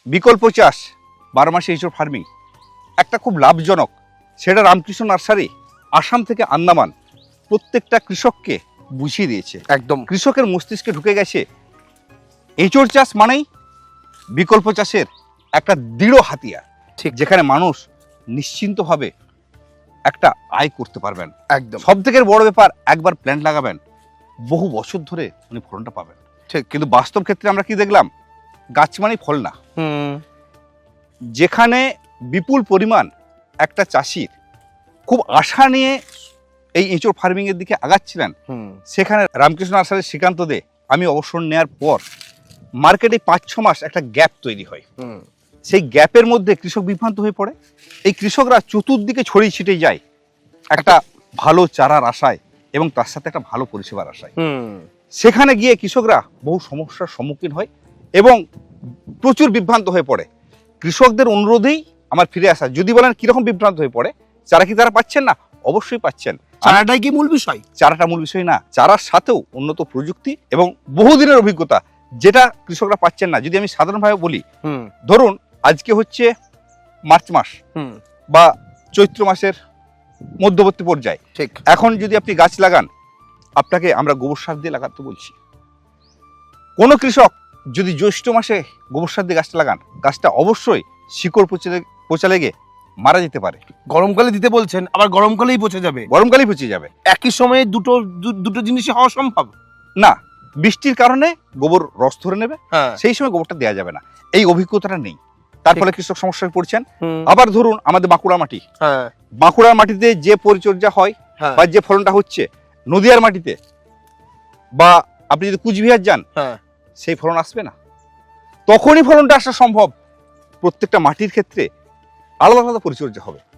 বিকল্প চাষ 12 মাসে এঁচোড় ফার্মিং একটা খুব লাভজনক, সেটা রামকৃষ্ণ নার্সারি আসাম থেকে আন্দামান প্রত্যেকটা কৃষককে বুঝিয়ে দিয়েছে। একদম কৃষকের মস্তিষ্কে ঢুকে গেছে এঁচোড় চাষ মানেই বিকল্প চাষের একটা দৃঢ় হাতিয়ার, ঠিক। যেখানে মানুষ নিশ্চিন্তভাবে একটা আয় করতে পারবেন। একদম সব থেকে বড় ব্যাপার, একবার প্ল্যান্ট লাগাবেন, বহু বছর ধরে উনি ফলনটা পাবেন। ঠিক। কিন্তু বাস্তব ক্ষেত্রে আমরা কি দেখলাম, গাছ মানেই ফল না। যেখানে বিপুল পরিমাণ একটা চাষির খুব আশা নিয়ে এই এঁচোড় ফার্মিং এর দিকে আগাচ্ছিলেন, সেখানে রামকৃষ্ণ নার্সারির শ্রীকান্ত দে আমি অবসর নেওয়ার পর মার্কেটে 5-6 মাস একটা গ্যাপ তৈরি হয়। সেই গ্যাপের মধ্যে কৃষক বিভ্রান্ত হয়ে পড়ে। এই কৃষকরা চতুর্দিকে ছড়িয়ে ছিটে যায় একটা ভালো চারার আশায় এবং তার সাথে একটা ভালো পরিষেবার আশায়। সেখানে গিয়ে কৃষকরা বহু সমস্যার সম্মুখীন হয় এবং প্রচুর বিভ্রান্ত হয়ে পড়ে। কৃষকদের অনুরোধেই আমার ফিরে আসা। যদি বলেন কিরকম বিভ্রান্ত হয়ে পড়ে, চারা কি তারা পাচ্ছেন না? অবশ্যই পাচ্ছেন। চারাটাই কি মূল বিষয়? চারাটা মূল বিষয় না, চারার সাথেও উন্নত প্রযুক্তি এবং বহুদিনের অভিজ্ঞতা, যেটা কৃষকরা পাচ্ছেন না। যদি আমি সাধারণভাবে বলি, ধরুন আজকে হচ্ছে মার্চ মাস বা চৈত্র মাসের মধ্যবর্তী পর্যায়ে, ঠিক। এখন যদি আপনি গাছ লাগান, আপনাকে আমরা গোবর সার দিয়ে লাগাতে বলছি। কোনো কৃষক যদি জ্যৈষ্ঠ মাসে গোবর সার দিয়ে গাছটা লাগান, গাছটা অবশ্যই শিকড় পচা লেগে মারা যেতে পারে। গরমকালে দিতে বলছেন, আবার গরমকালেই পচে যাবে? গরমকালেই পচে যাবে। একই সময়ে দুটো জিনিসই হওয়া সম্ভব না, বৃষ্টির কারণে গোবর রস ধরে নেবে, হ্যাঁ। সেই সময় গোবরটা দেওয়া যাবে না। এই অভিজ্ঞতাটা নেই, তার ফলে কৃষক সমস্যায় পড়ছেন। হুম। আবার ধরুন আমাদের বাঁকুড়া মাটি, হ্যাঁ। বাঁকুড়ার মাটিতে যে পরিচর্যা হয় হ্যাঁ। বা যে ফলনটা হচ্ছে, নদিয়ার মাটিতে বা আপনি যদি কুচবিহার যান, হ্যাঁ। সেই ফলন আসবে না। তখনই ফলনটা আসা সম্ভব। প্রত্যেকটা মাটির ক্ষেত্রে আলাদা আলাদা পরিচর্যা হবে।